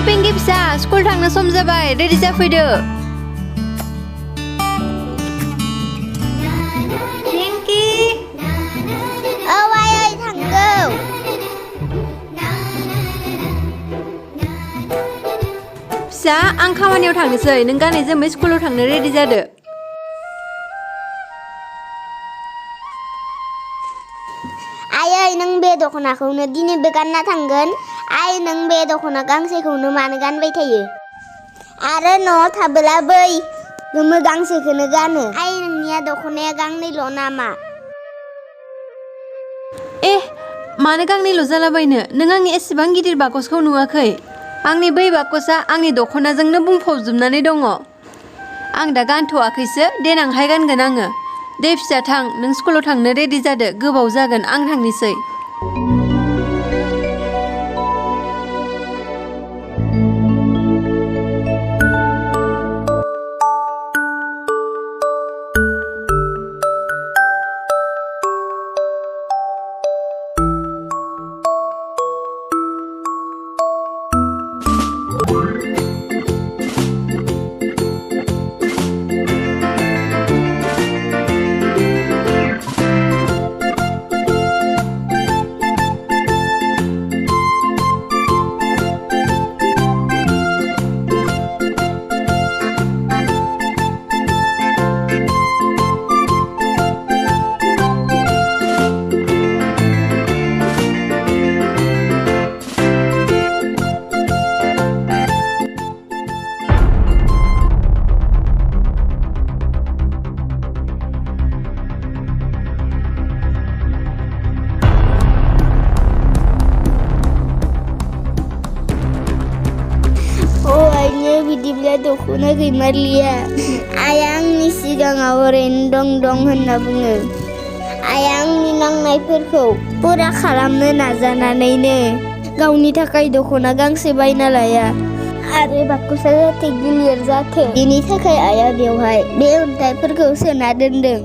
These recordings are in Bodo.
पिंकी फिसा स्कुल थांनो सम जाबाय रेडि जाफैदो पिंकी औ आयै थांगौ फिसा आं खामानियाव थांनोसै नों गानै जोमै स्कुलाव थांनो रेडि जादो आयै नों बे दख'नाखौनो दिनैबो गानना थांगोन आइ नों बे दख'ना गांसेखौनो मानो गानबाय थायो आरो न'आव थाबोला बै गोमो गांसेखौनो गानो आइ नोंनिया दख'नाया गांनैल' नामा मानो गांनैल' जालाबायनो नों आंनि एसेबां गिदिर बाकसखौ नुवाखै आंनि बै बाकसआ आंनि दख'नाजोंनो बुंफबजोबनानै दङ आं दा गानथ'वाखैसो देनांहाय गानगोन आङो दे फिसा थां नों स्कुलाव थांनो रेडि जादो गोबाव जागोन आं थांनोसै बिदिब्ला दख'ना गैमारलिया आइया आंनि सिगाङाव ओरैनो दं होनना बुङो आइया आंनि नांनायफोरखौ पुरा खालामनो नाजानानैनो गावनि थाखाय दख'ना गांसे बायना लाया आरो बाकसआ जाहाथे गिलिर जाथों बेनि थाखाय आइया बेवहाय बे अन्थाइफोरखौ सोना दोनदों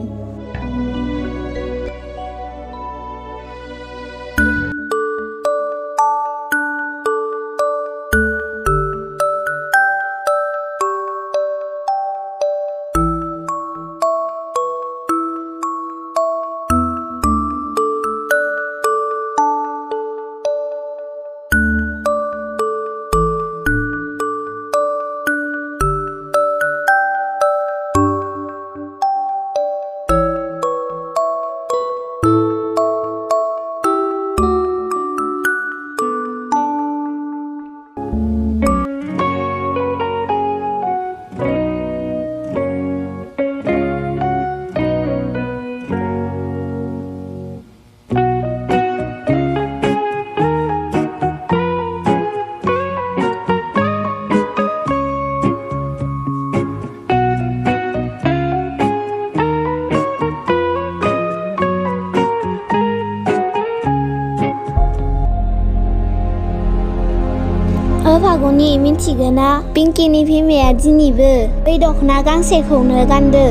फागुनि मिथिगोना पिंकिनि बिमाया दिनैबो बै दख'ना गांसेखौनो गानदो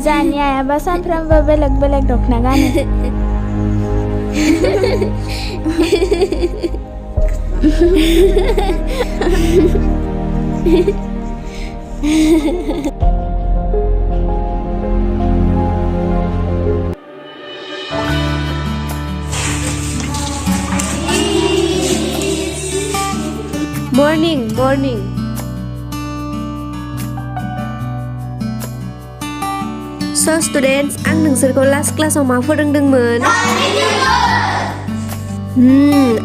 जानि आइयाबा सानफ्रामबो बेलेग बेलेग दख'ना गानो मर्निं So students आं नोंसोरखौ लास्ट क्लासाव मा फोरोंदोंमोन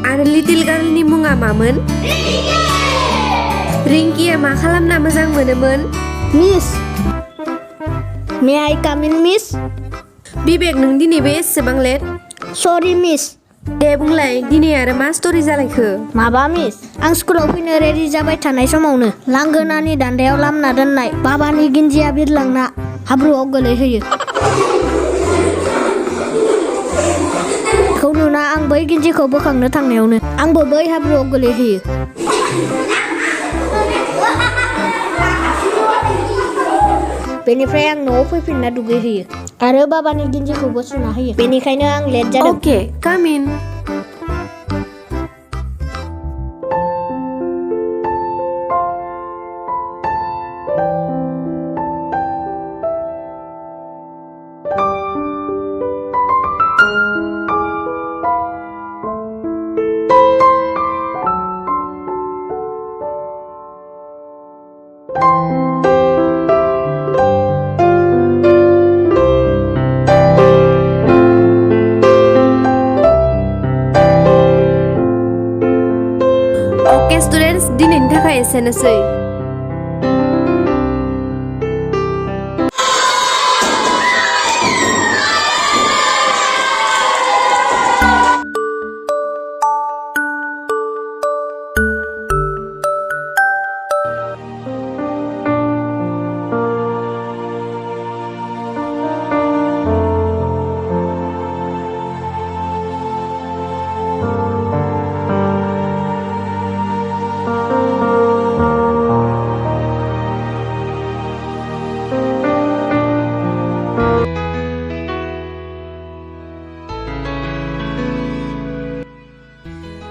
आरो लिटिल गार्लनि मुङा मामोन रिंकिया मा खालामना मोजां मोनोमोन मिस मे आइ काम इन मिस बिबेक नों दिनैबो एसेबां लेट सरि मिस दे बुंलाय दिनै आरो मा स्ट'रि जालायखो माबा मिस आं स्कुलाव फैनो रेडि जाबाय थानाय समावनो लांगोनानि दान्दायाव लामना दोननाय बाबानि गिन्जिया बिरलांना हाब्रुआव गोलैहोयो बेखौ नुना आं बै गिन्जिखौ बोखांनो थांनायावनो आंबो बै हाब्रुआव गोलैहोयो बेनिफ्राय आं न'आव फैफिनना दुगैहोयो आरो बाबानि गिन्जिखौबो सुना होयो बेनिखायनो आं लेट जादों Okay, come in. एसेनोसै।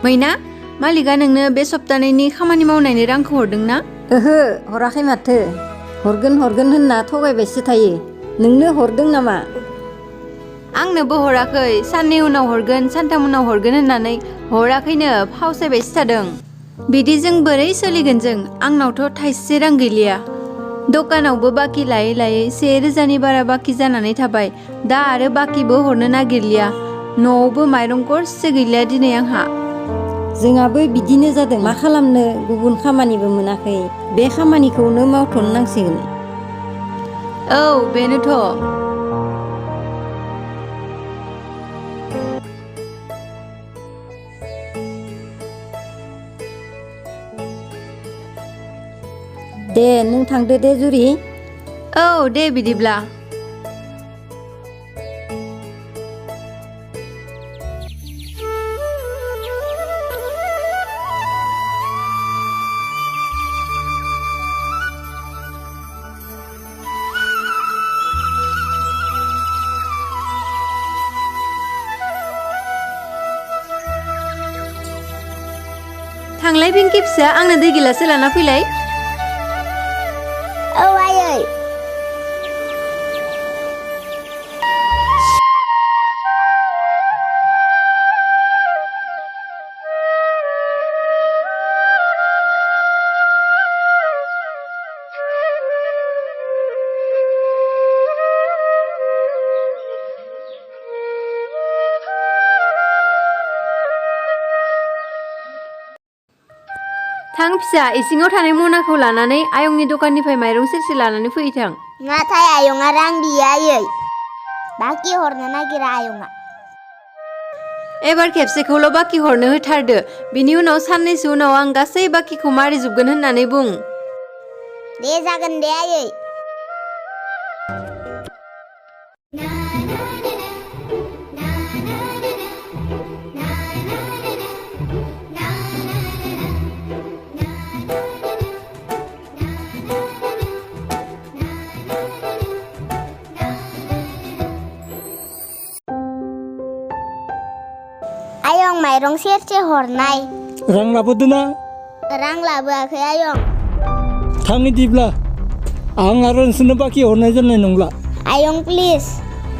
मैना मालिकआ नोंनो बे सप्तानैनि खामानि मावनायनि रांखौ हरदों ना? ओहो हराखै माथो। हरगोन होनना थगायबायसो थायो। नोंनो हरदों नामा? आंनोबो हराखै। साननै उनाव हरगोन, सानथाम उनाव हरगोन होननानै हराखैनो फावसायबायसो थादों। बिदि जों बोरै सोलिगोन जों? आंनावथ' थाइसे रां गैलिया। दखानावबो बाखि लायै लायै 1,000नि बारा बाखि जानानै थाबाय। दा आरो बाखिबो हरनो नागिरलिया। न'आवबो माइरं गरसे गैलिया दिनै आंहा। जोंहाबो बिदिनो जादों। मा खालामनो, गुबुन खामानिबो मोनाखै। बे खामानिखौनो मावथ'नो नांसिगोन। औ बेनोथ'। दे नों थांदो दे जुरि। औ दे बिदिब्ला। थांलाय पिंकि फिसा, आंनो दै गिलाससे लाना फैलाय। औ आयै। थां फिसा, इसिङाव थानाय मनाखौ लानानै आयंनि दखाननिफ्राय माइरं सेरसे लानानै फैथां। नाथाय आयंआ रां गैया आयै। बाखि हरनो नागिरा आयंआ। एबार खेबसेखौल' बाखि हरनो होथारदो। बिनि उनाव साननैसो उनाव आं गासै बाखिखौ मारिजोबगोन होननानै बुं। दे जागोन दे आयै। आयं माइरं सेरसे हरनाय। रां लाबोदोना? रां लाबोआखै आयं। थां इदिब्ला आं आरो नोंसोरनो बाखि हरनाय जानाय नंला। आयं प्लिज,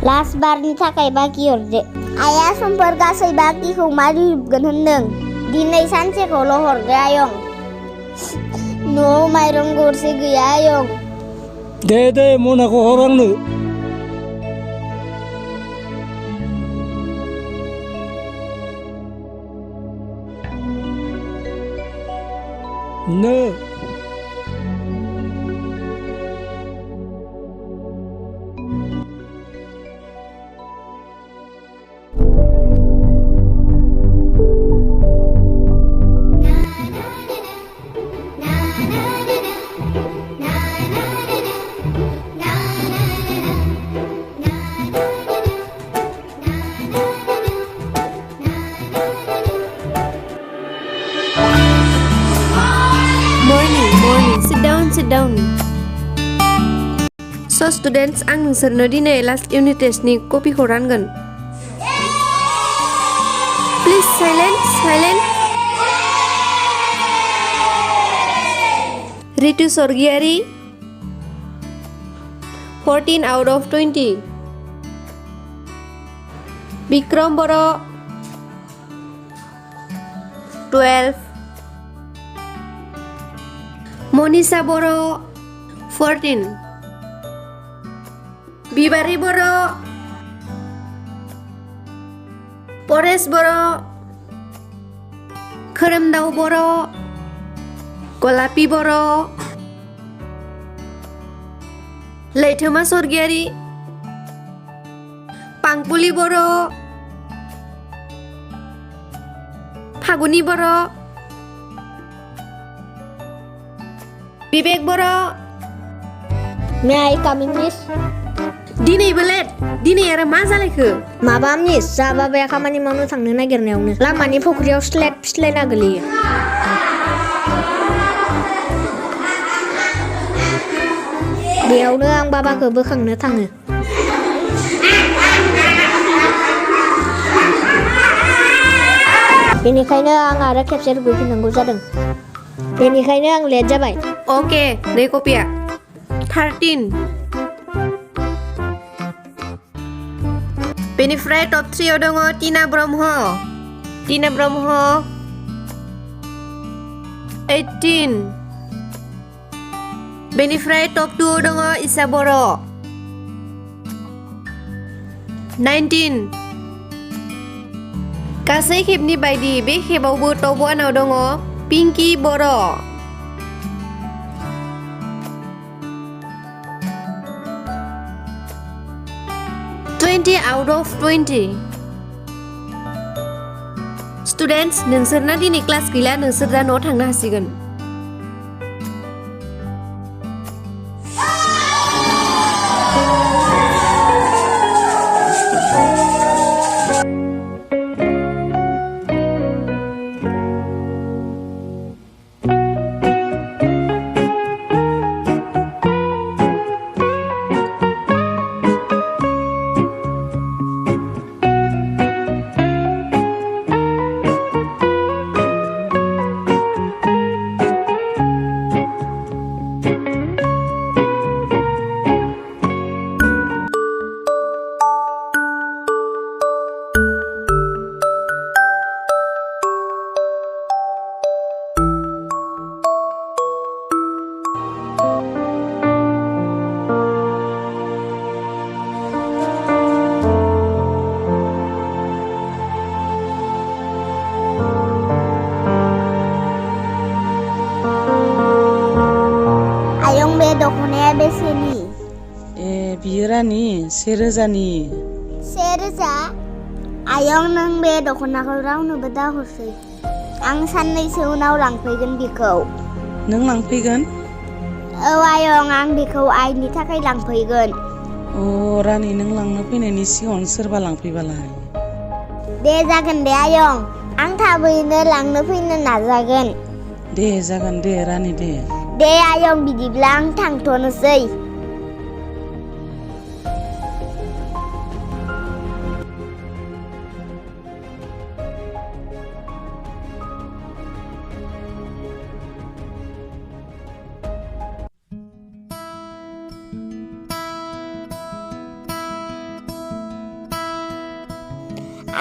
लास्ट बारनि थाखाय बाखि हरदो। आइया समफोर गासै बाखिखौ मारिजोबगोन होनदों। दिनै सानसेखौल' हरदो आयं। न'आव माइरं गरसे गैया आयं। दे मनाखौ हर आंनो। नो Sit down. So students, आं नोंसोरनो दिनै लास्ट इउनिट टेस्टनि कपिखौ रानगोन। Please silent. Ritu Swargiary 14 out of 20। Bikram बर' 12। मनीषा बर' 14। बिबारी बर', परेश बर', खोरोमदाव बर', गलापी बर' लैथोमा सरगियारि पांपुलि बर' फागुनि बर' बिबेक बर' May I come in, miss? दिनैबो लेट दिनै आरो मा जालायखो माबा मिस जा बाबाया खामानि मावनो थांनो नागिरनायावनो लामानि फुख्रियाव स्लेट फिस्लायना गोलैयो बेयावनो आं बाबाखौ बोखांनो थाङो बेनिखायनो आं आरो खेबसे दुगैफिननांगौ जादों बेनिखायनो आं लेट जाबाय अके नै कपिया 13 बेनिफ्राय टप 3 आव दङ टिना ब्रह्म 18 बेनिफ्राय टप 2 आव दङ इसा बर' 19 गासै खेबनि बायदि बे खेबावबो टप 1 आव दङ पिंकी बर' 20 out of 20 Students नोंसोरना दिनै क्लास गैला नोंसोर दा न'आव थांनो हासिगोन दख'नाया बेसेनि बियो रानि 1000नि 1000 आयं नों बे दख'नाखौ रावनोबो दाहरसै आं साननैसो उनाव लांफैगोन बेखौ नों लांफैगोन औ आयं आं बेखौ आइनि थाखाय लांफैगोन रानि नों लांनो फैनायनि सिगाङावनो सोरबा लांफैबालाय दे जागोन दे आयं आं थाबैनो लांनो फैनो नाजागोन दे जागोन दे रानि दे आयं बिदिब्ला आं थांथ'नोसै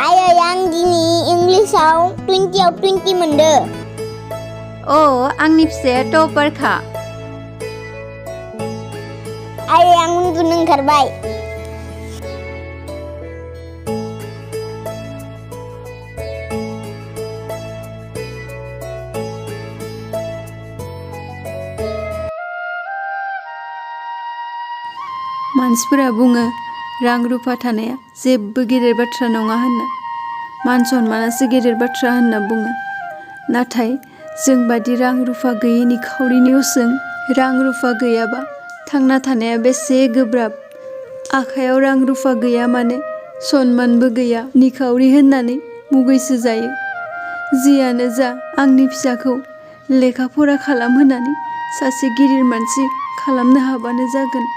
आयै आं दिनै इंलिसाव 20 आव 20 मोनदो आंनि फिसाया टपारखा आयै आं उन्दुनो ओंखारबाय मानसिफोरा बुङो रां रुफा थानाया जेबो गेदेर बाथ्रा नङा होनना मान सन्मानासो गेदेर बाथ्रा होनना बुङो नाथाय जों बादि रां रुफा गैयै निखावरिनियावसो रां रुफा गैयाबा थांना थानाया बेसे गोब्राब आखायाव रां रुफा गैया माने सन्मानबो गैया निखावरि होननानै मुगैसो जायो जियानो जा आंनि फिसाखौ लेखा फरा खालामहोनानै सासे गिदिर मानसि खालामनो हाबानो जागोन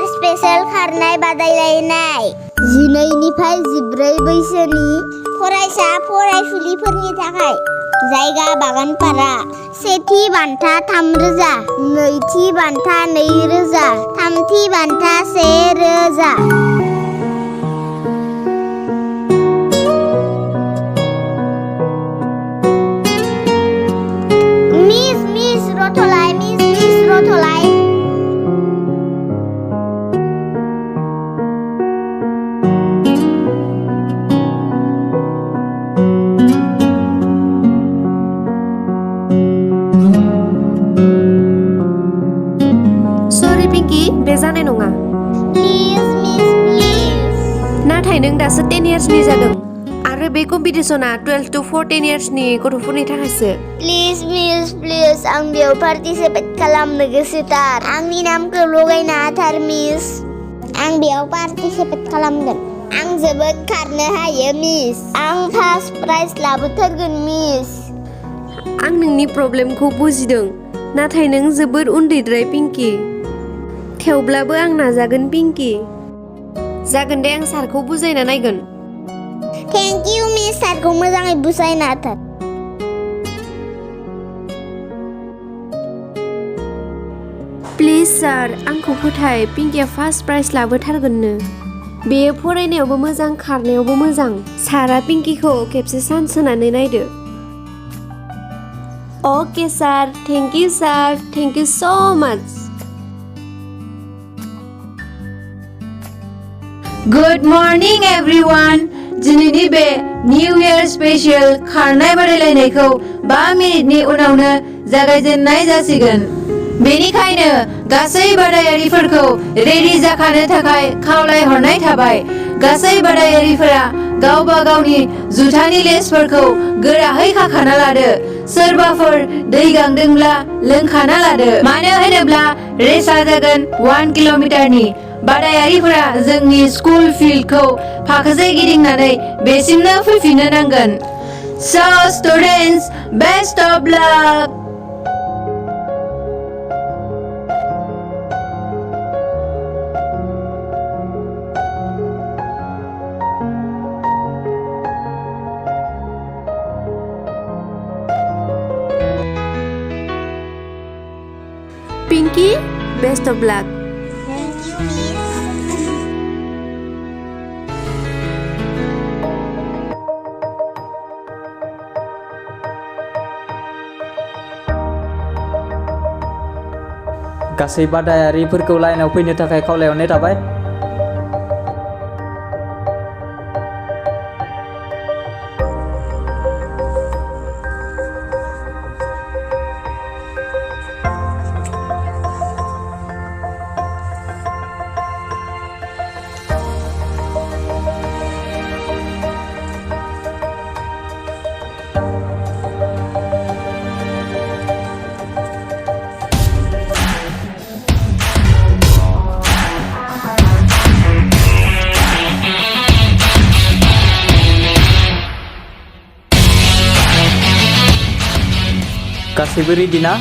स्पेशल खारनाय बादायलायनाय 12 निफ्राय 14 बैसोनि फरायसा फरायसुलिफोरनि थाखाय जायगा बागानपारा सेथि बान्था 3,000 नैथि बान्था 2,000 थामथि बान्था 1,000 मिस रथलाय मिस रथलाय सरि पिंकी बे जानाय नङा प्लिज मिस प्लिज नाथाय नों दासो 10 इयार्सनि जादों आरो बे कम्पिटिशना 12 to 14 इयार्सनि गथ'फोरनि थाखायसो प्लिज मिस प्लिज आं बेयाव पार्टिसिपेट खालामनो गोसोथार आंनि नामखौ लगायना होथार मिस आं बेयाव पार्टिसिपेट खालामगोन आं जोबोद खारनो हायो मिस आं फार्स्ट प्राइज लाबोथारगोन मिस आं नोंनि प्रब्लेमखौ बुजिदों नाथाय नों जोबोद उन्दैद्राय पिंकी थेवब्लाबो आं नाजागोन पिंकी जागोन दे आं सारखौ बुजायना नायगोन थेंक इउ मिस सारखौ मोजाङै बुजायना होथार प्लिज सार आंखौ फोथाय पिंकीया फार्स्ट प्राइज लाबोथारगोननो बेयो फरायनायावबो मोजां खारनायावबो मोजां सारा पिंकीखौ खेबसे चान्स होनानै नायदो ओके सार थेंक इउ सो माच गुड मर्निं एवरीवन दिनैनि बे निउ इयार स्पेशल खारनाय बादायलायनायखौ 5 मिनिटनि उनावनो जागायजेननाय जासिगोन बेनिखायनो गासै बादायारिफोरखौ रेडि जाखानो थाखाय खावलायहरनाय थाबाय गासै बादायारिफोरा गावबा गावनि जुथानि लेसफोरखौ गोरायै खाखाना लादो सोरबाफोर दै गांदोंब्ला लोंखाना लादो मानो होनोब्ला रेसा जागोन 1 किल'मिटारनि बादायारिफोरा जोंनि स्कुल फिल्डखौ फाखोसे गिदिंनानै बेसिमनो फैफिननो नांगोन So students, best of luck! Pinky, best of luck. Thank you miss गासै बादायारिफोरखौ लाइनाव फैनो थाखाय खावलायहरनाय थाबाय गासैबो रेडि ना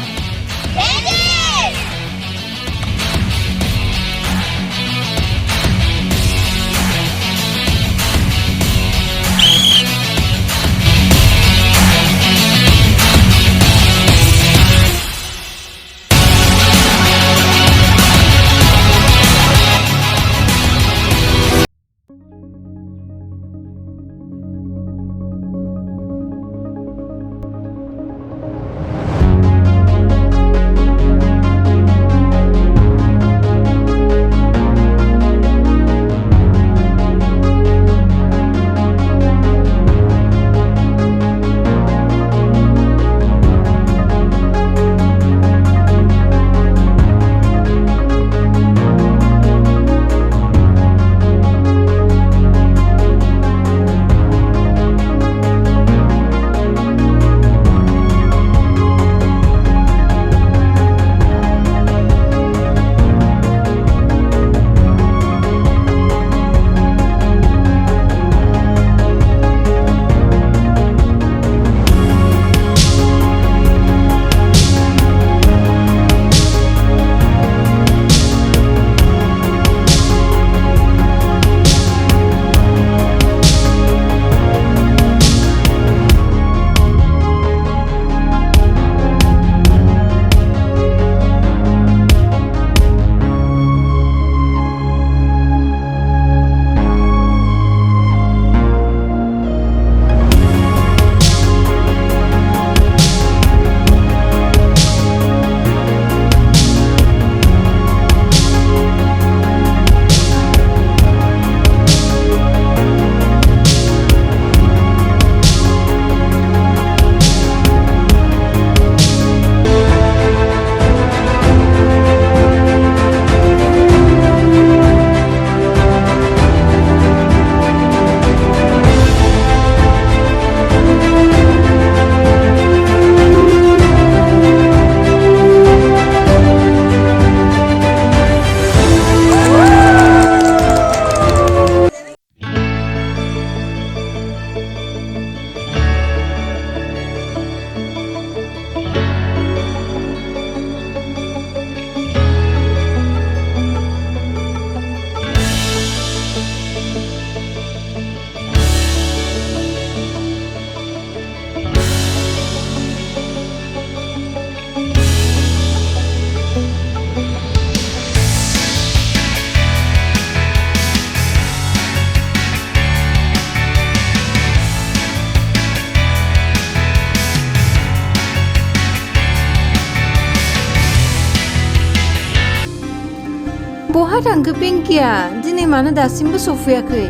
थांखो पिंकिया दिनै मानो दासिमबो सफैयाखै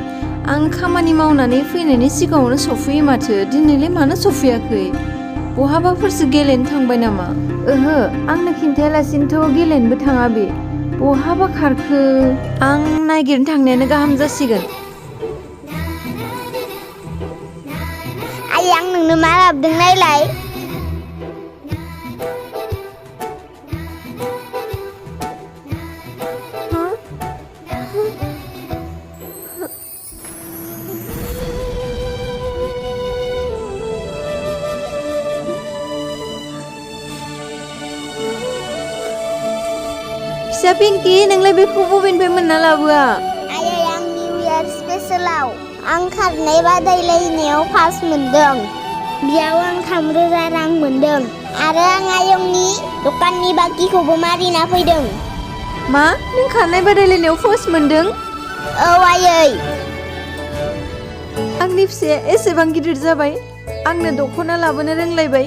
आं खामानि मावनानै फैनायनि सिगाङावनो सफैयो माथो दिनैलाय मानो सफैयाखै बहाबाफोरसो गेलेनो थांबाय नामा ओहो आंनो खिन्थायालासिनोथ' गेलेनोबो थाङा बे बहाबा खारखो आं नागिरनो थांनायानो गाहाम जासिगोन आइ आं नोंनो मा लाबोदों नायलाय फिसा पिंकि नोंलाय बेखौ बबेनिफ्राय मोनना लाबोआ आइ आं निउ इयार स्पेशेलाव आं खारनाय बादायलायनायाव फार्स्ट मोनदों बेयाव आं 3,000 रां मोनदों आरो आं आयंनि दखाननि बाखिखौबो मारिना फैदों मा नों खारनाय बादायलायनायाव फार्स्ट मोनदों औ आयै आंनि फिसाया एसेबां गिदिर जाबाय आंनो दख'ना लाबोनो रोंलायबाय